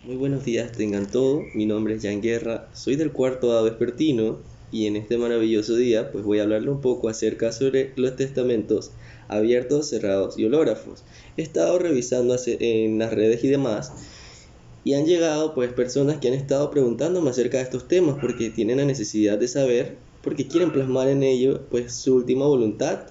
Muy buenos días, tengan todos. Mi nombre es Jan Guerra, soy del cuarto A vespertino y en este maravilloso día pues voy a hablarle un poco acerca sobre los testamentos abiertos, cerrados y hológrafos. He estado revisando en las redes y demás y han llegado pues personas que han estado preguntándome acerca de estos temas porque tienen la necesidad de saber, porque quieren plasmar en ello pues su última voluntad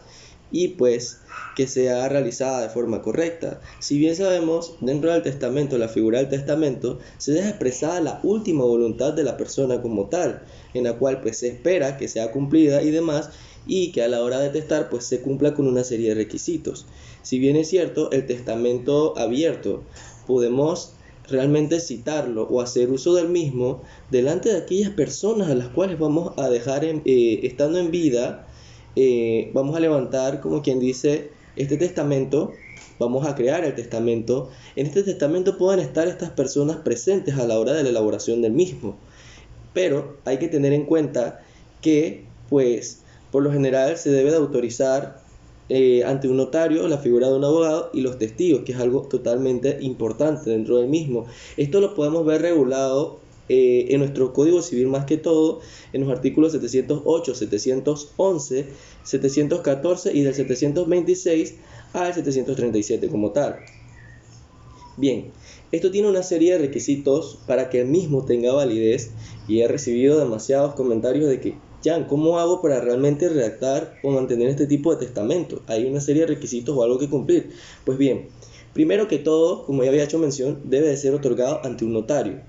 y pues que sea realizada de forma correcta. Si bien sabemos, dentro del testamento, la figura del testamento, se deja expresada la última voluntad de la persona como tal, en la cual pues se espera que sea cumplida y demás, y que a la hora de testar pues se cumpla con una serie de requisitos. Si bien es cierto, el testamento abierto podemos realmente citarlo o hacer uso del mismo delante de aquellas personas a las cuales vamos a dejar estando en vida. Vamos a levantar, como quien dice, este testamento, vamos a crear el testamento. En este testamento pueden estar estas personas presentes a la hora de la elaboración del mismo, pero hay que tener en cuenta que, pues, por lo general se debe de autorizar ante un notario la figura de un abogado y los testigos, que es algo totalmente importante dentro del mismo. Esto lo podemos ver regulado en nuestro Código Civil, más que todo en los artículos 708, 711, 714 y del 726 al 737 como tal. Bien, esto tiene una serie de requisitos para que el mismo tenga validez y he recibido demasiados comentarios de que, Jan, ¿cómo hago para realmente redactar o mantener este tipo de testamento? Hay una serie de requisitos o algo que cumplir. Pues bien, primero que todo, como ya había hecho mención, debe de ser otorgado ante un notario.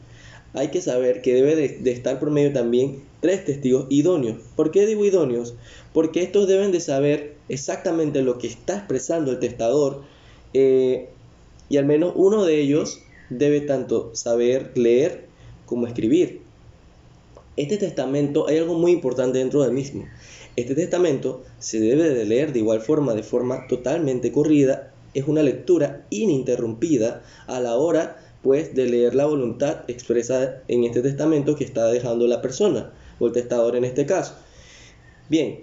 Hay que saber que debe de estar por medio también 3 testigos idóneos. ¿Por qué digo idóneos? Porque estos deben de saber exactamente lo que está expresando el testador, eh, y al menos uno de ellos debe tanto saber leer como escribir. Este testamento, hay algo muy importante dentro del mismo. Este testamento se debe de leer de forma totalmente corrida. Es una lectura ininterrumpida a la hora pues de leer la voluntad expresada en este testamento que está dejando la persona o el testador en este caso. Bien,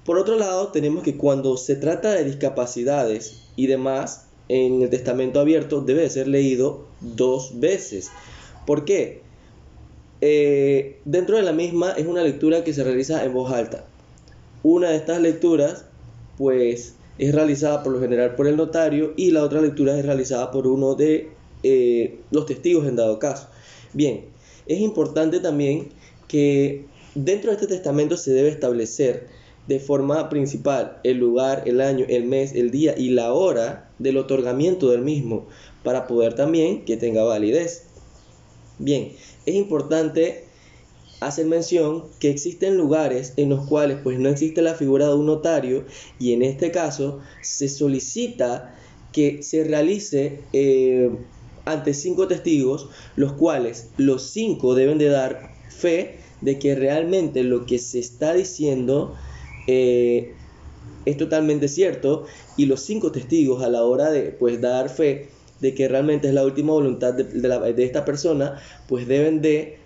por otro lado, tenemos que cuando se trata de discapacidades y demás, en el testamento abierto debe de ser leído 2 veces. ¿Por qué? Dentro de la misma es una lectura que se realiza en voz alta. Una de estas lecturas, pues, es realizada por lo general por el notario y la otra lectura es realizada por uno de los testigos en dado caso. Bien, es importante también que dentro de este testamento se debe establecer de forma principal el lugar, el año, el mes, el día y la hora del otorgamiento del mismo para poder también que tenga validez. Bien, es importante hacer mención que existen lugares en los cuales pues no existe la figura de un notario y en este caso se solicita que se realice ante 5 testigos, los cuales los 5 deben de dar fe de que realmente lo que se está diciendo eh, es totalmente cierto, y los 5 testigos a la hora de pues dar fe de que realmente es la última voluntad de esta persona, pues deben de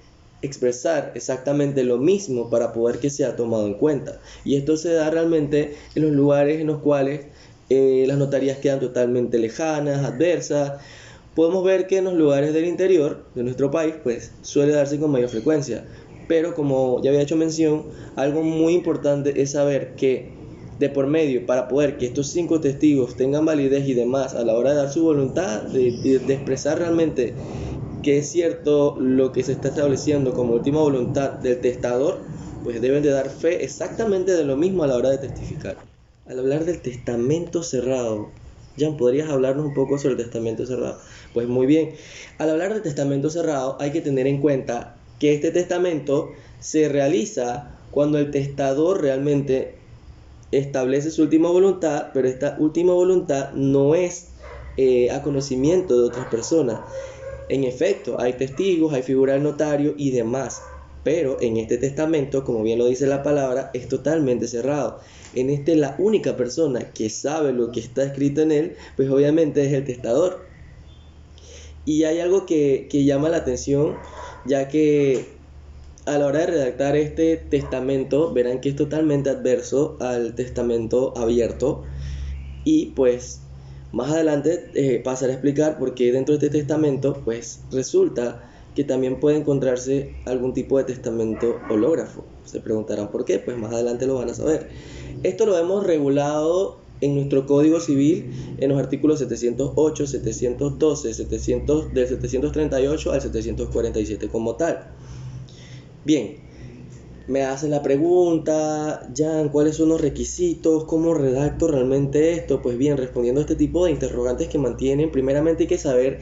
expresar exactamente lo mismo para poder que sea tomado en cuenta. Y esto se da realmente en los lugares en los cuales las notarías quedan totalmente lejanas, adversas. Podemos ver que en los lugares del interior de nuestro país pues suele darse con mayor frecuencia. Pero como ya había hecho mención, algo muy importante es saber que de por medio para poder que estos 5 testigos tengan validez y demás a la hora de dar su voluntad, de expresar realmente que es cierto lo que se está estableciendo como última voluntad del testador, pues deben de dar fe exactamente de lo mismo a la hora de testificar. Al hablar del testamento cerrado, Jan, ¿podrías hablarnos un poco sobre el testamento cerrado? Pues muy bien, al hablar del testamento cerrado hay que tener en cuenta que este testamento se realiza cuando el testador realmente establece su última voluntad, pero esta última voluntad no es a conocimiento de otras personas. En efecto, hay testigos, hay figura del notario y demás, pero en este testamento, como bien lo dice la palabra, es totalmente cerrado. En este la única persona que sabe lo que está escrito en él, pues obviamente es el testador. Y hay algo que llama la atención, ya que a la hora de redactar este testamento verán que es totalmente adverso al testamento abierto y pues Más adelante pasaré a explicar por qué dentro de este testamento pues resulta que también puede encontrarse algún tipo de testamento hológrafo. Se preguntarán por qué, pues más adelante lo van a saber. Esto lo hemos regulado en nuestro Código Civil en los artículos 708, 712, 700, del 738 al 747 como tal. Bien, me hacen la pregunta, Jan, ¿cuáles son los requisitos? ¿Cómo redacto realmente esto? Pues bien, respondiendo a este tipo de interrogantes que mantienen, primeramente hay que saber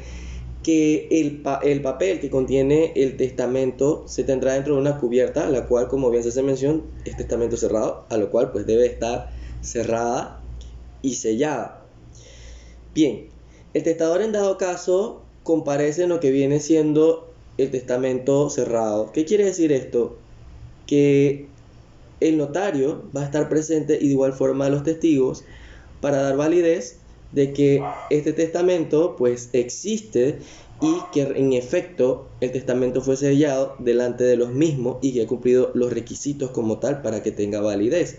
que el papel que contiene el testamento se tendrá dentro de una cubierta, la cual, como bien se hace mención, es testamento cerrado, a lo cual pues debe estar cerrada y sellada. Bien, el testador en dado caso comparece en lo que viene siendo el testamento cerrado. ¿Qué quiere decir esto? Que el notario va a estar presente y de igual forma los testigos para dar validez de que este testamento pues existe y que en efecto el testamento fue sellado delante de los mismos y que ha cumplido los requisitos como tal para que tenga validez.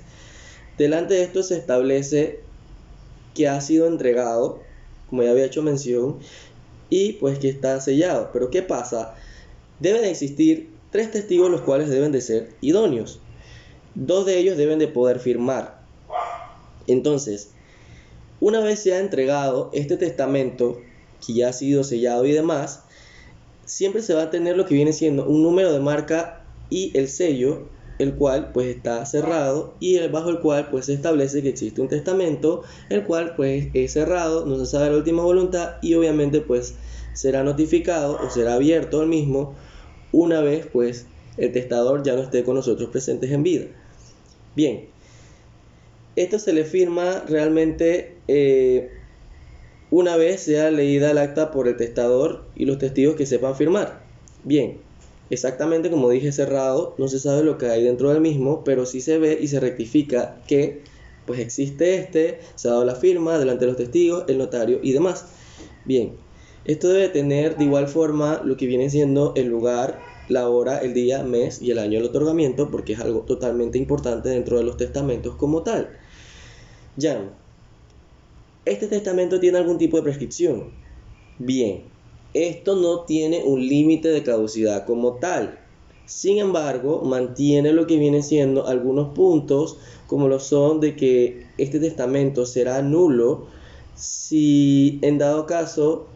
Delante de esto se establece que ha sido entregado, como ya había hecho mención, y pues que está sellado. Pero ¿qué pasa? Deben existir 3 testigos los cuales deben de ser idóneos. 2 de ellos deben de poder firmar. Entonces, una vez se ha entregado este testamento, que ya ha sido sellado y demás, siempre se va a tener lo que viene siendo un número de marca y el sello, el cual pues está cerrado y bajo el cual pues se establece que existe un testamento, el cual pues es cerrado, no se sabe la última voluntad y obviamente pues será notificado o será abierto el mismo una vez pues el testador ya no esté con nosotros presentes en vida. Bien, esto se le firma realmente una vez sea leída el acta por el testador y los testigos que sepan firmar. Bien, exactamente como dije cerrado, no se sabe lo que hay dentro del mismo, pero sí se ve y se rectifica que pues existe se ha dado la firma delante de los testigos, el notario y demás. Bien, esto debe tener de igual forma lo que viene siendo el lugar, la hora, el día, mes y el año del otorgamiento, porque es algo totalmente importante dentro de los testamentos como tal. Jan, ¿este testamento tiene algún tipo de prescripción? Bien, esto no tiene un límite de caducidad como tal. Sin embargo, mantiene lo que viene siendo algunos puntos, como lo son de que este testamento será nulo si en dado caso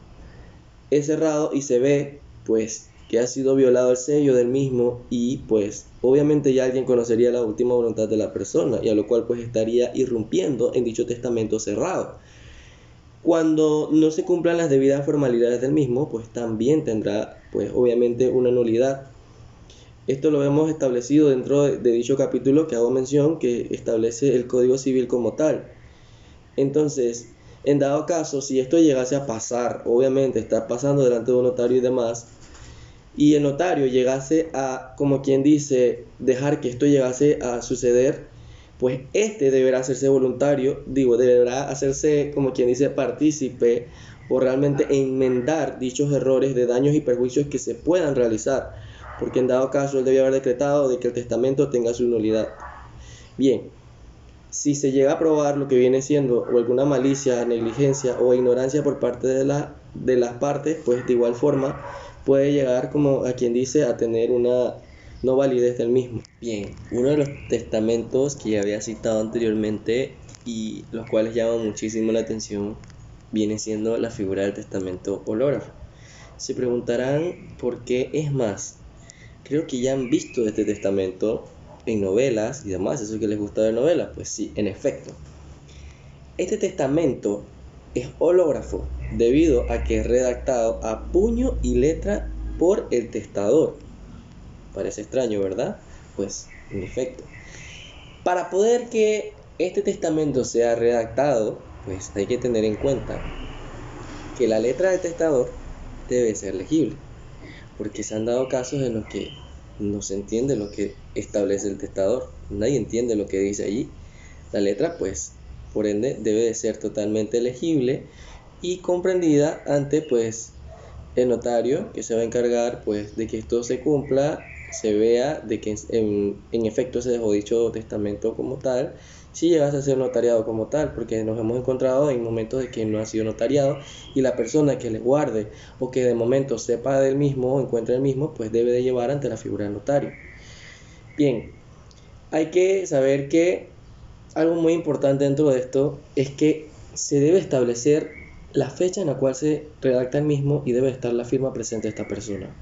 es cerrado y se ve pues que ha sido violado el sello del mismo y pues obviamente ya alguien conocería la última voluntad de la persona y a lo cual pues estaría irrumpiendo en dicho testamento cerrado. Cuando no se cumplan las debidas formalidades del mismo, pues también tendrá, pues obviamente, una nulidad. Esto lo hemos establecido dentro de dicho capítulo que hago mención, que establece el Código Civil como tal. Entonces, en dado caso, si esto llegase a pasar, obviamente está pasando delante de un notario y demás, y el notario llegase a, como quien dice, dejar que esto llegase a suceder, pues este deberá hacerse voluntario, deberá hacerse como quien dice partícipe o realmente enmendar dichos errores de daños y perjuicios que se puedan realizar, porque en dado caso él debe haber decretado de que el testamento tenga su nulidad. Bien, si se llega a probar lo que viene siendo o alguna malicia, negligencia o ignorancia por parte de las partes, pues de igual forma puede llegar como a quien dice a tener una no validez del mismo. Bien, uno de los testamentos que ya había citado anteriormente y los cuales llaman muchísimo la atención viene siendo la figura del testamento hológrafo. Se preguntarán por qué. Es más, creo que ya han visto este testamento en novelas y demás, eso que les gusta ver novelas, pues sí, en efecto. Este testamento es hológrafo debido a que es redactado a puño y letra por el testador. Parece extraño, ¿verdad? Pues, en efecto. Para poder que este testamento sea redactado, pues hay que tener en cuenta que la letra del testador debe ser legible, porque se han dado casos en los que no se entiende lo que establece el testador, nadie entiende lo que dice allí. La letra, pues, por ende, debe de ser totalmente legible y comprendida ante, pues, el notario, que se va a encargar, pues, de que esto se cumpla, se vea de que en efecto se dejó dicho testamento como tal si llegase a ser notariado como tal, porque nos hemos encontrado en momentos de que no ha sido notariado y la persona que le guarde o que de momento sepa del mismo o encuentre el mismo, pues debe de llevar ante la figura del notario. Bien, hay que saber que algo muy importante dentro de esto es que se debe establecer la fecha en la cual se redacta el mismo y debe estar la firma presente de esta persona.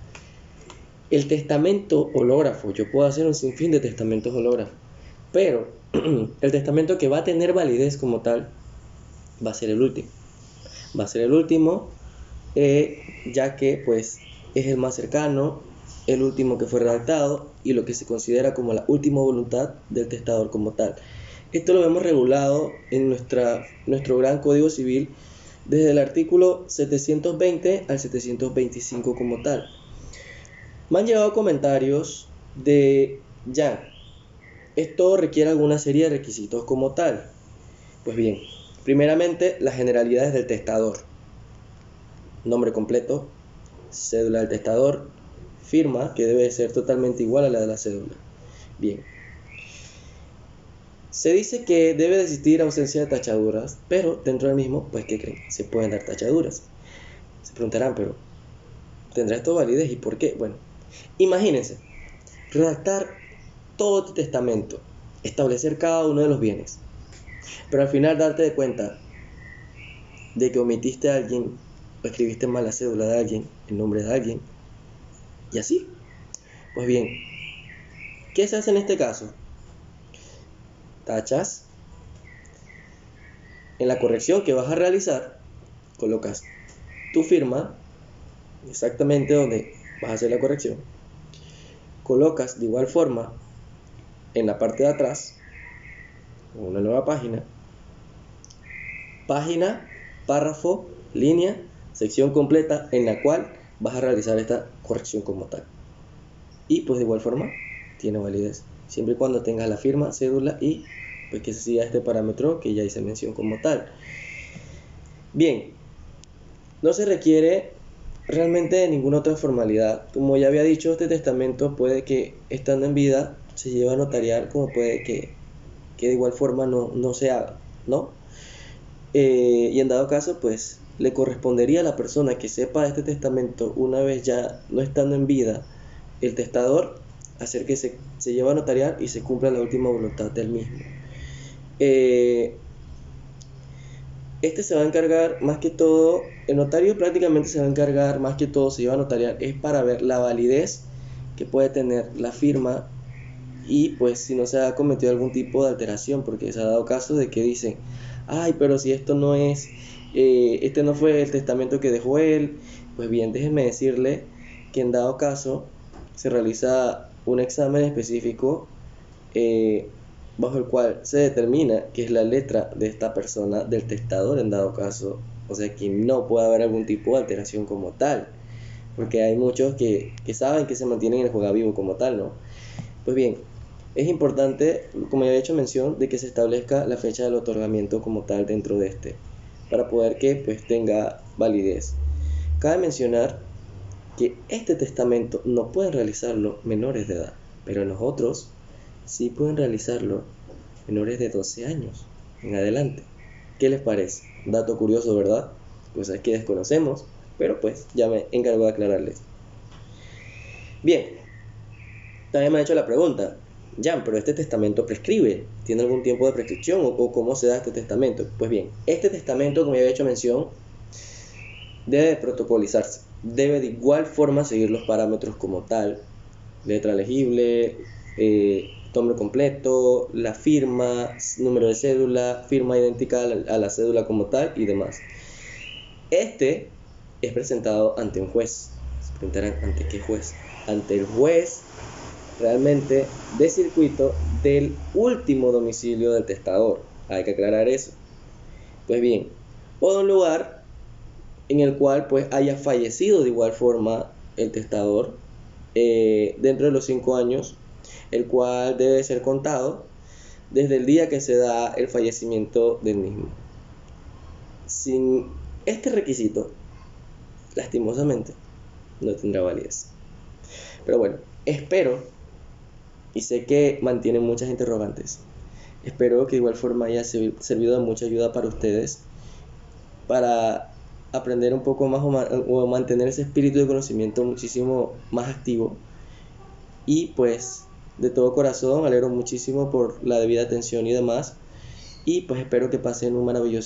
El testamento hológrafo, yo puedo hacer un sinfín de testamentos hológrafos, pero el testamento que va a tener validez como tal va a ser el último. Va a ser el último, ya que pues es el más cercano, el último que fue redactado y lo que se considera como la última voluntad del testador como tal. Esto lo vemos regulado en nuestro gran Código Civil desde el artículo 720 al 725 como tal. Me han llegado comentarios de ya, esto requiere alguna serie de requisitos como tal. Pues bien, primeramente las generalidades del testador: nombre completo, cédula del testador, firma que debe ser totalmente igual a la de la cédula. Bien, se dice que debe de existir ausencia de tachaduras, pero dentro del mismo, pues ¿qué creen? Se pueden dar tachaduras. Se preguntarán, pero ¿tendrá esto validez y por qué? Bueno, imagínense redactar todo tu testamento, establecer cada uno de los bienes, pero al final darte de cuenta de que omitiste a alguien o escribiste mal la cédula de alguien, el nombre de alguien, y así. Pues bien, ¿qué se hace en este caso? Tachas, en la corrección que vas a realizar, colocas tu firma exactamente donde vas a hacer la corrección, colocas de igual forma en la parte de atrás, una nueva página, párrafo, línea, sección completa en la cual vas a realizar esta corrección como tal. Y pues de igual forma tiene validez, siempre y cuando tengas la firma, cédula y pues que se siga este parámetro que ya hice mención como tal. Bien, no se requiere realmente de ninguna otra formalidad. Como ya había dicho, este testamento puede que estando en vida se lleve a notariar, como puede que de igual forma no se haga, ¿no? Y en dado caso, pues le correspondería a la persona que sepa de este testamento una vez ya no estando en vida el testador hacer que se lleve a notariar y se cumpla la última voluntad del mismo. Este se va a encargar más que todo, el notario prácticamente se va a encargar más que todo, se lleva a notariar, es para ver la validez que puede tener la firma y pues si no se ha cometido algún tipo de alteración, porque se ha dado caso de que dicen, ay, pero si esto no es, este no fue el testamento que dejó él. Pues bien, déjenme decirle que en dado caso se realiza un examen específico bajo el cual se determina que es la letra de esta persona, del testador en dado caso, o sea que no puede haber algún tipo de alteración como tal, porque hay muchos que saben que se mantienen en el juego vivo como tal, ¿no? Pues bien, es importante, como ya he hecho mención, de que se establezca la fecha del otorgamiento como tal dentro de este, para poder que pues tenga validez. Cabe mencionar que este testamento no pueden realizarlo menores de edad, pero en los otros sí pueden realizarlo menores de 12 años en adelante. ¿Qué les parece? Dato curioso, ¿verdad? Pues es que desconocemos, pero pues ya me encargo de aclararles. Bien, también me ha hecho la pregunta, Jan, pero este testamento prescribe, ¿tiene algún tiempo de prescripción o cómo se da este testamento? Pues bien, este testamento, como ya he hecho mención, debe protocolizarse, debe de igual forma seguir los parámetros como tal, letra legible, nombre completo, la firma, número de cédula, firma idéntica a la cédula como tal y demás. Este es presentado ante un juez. Se preguntarán, ¿ante qué juez? Ante el juez realmente de circuito del último domicilio del testador. Hay que aclarar eso. Pues bien, o de un lugar en el cual pues haya fallecido de igual forma el testador dentro de los 5 años, el cual debe ser contado desde el día que se da el fallecimiento del mismo. Sin este requisito, lastimosamente, no tendrá validez. Pero bueno, espero y sé que mantienen muchas interrogantes. Espero que de igual forma haya servido de mucha ayuda para ustedes, para aprender un poco más o mantener ese espíritu de conocimiento muchísimo más activo. Y pues de todo corazón me alegro muchísimo por la debida atención y demás. Y pues espero que pasen un maravilloso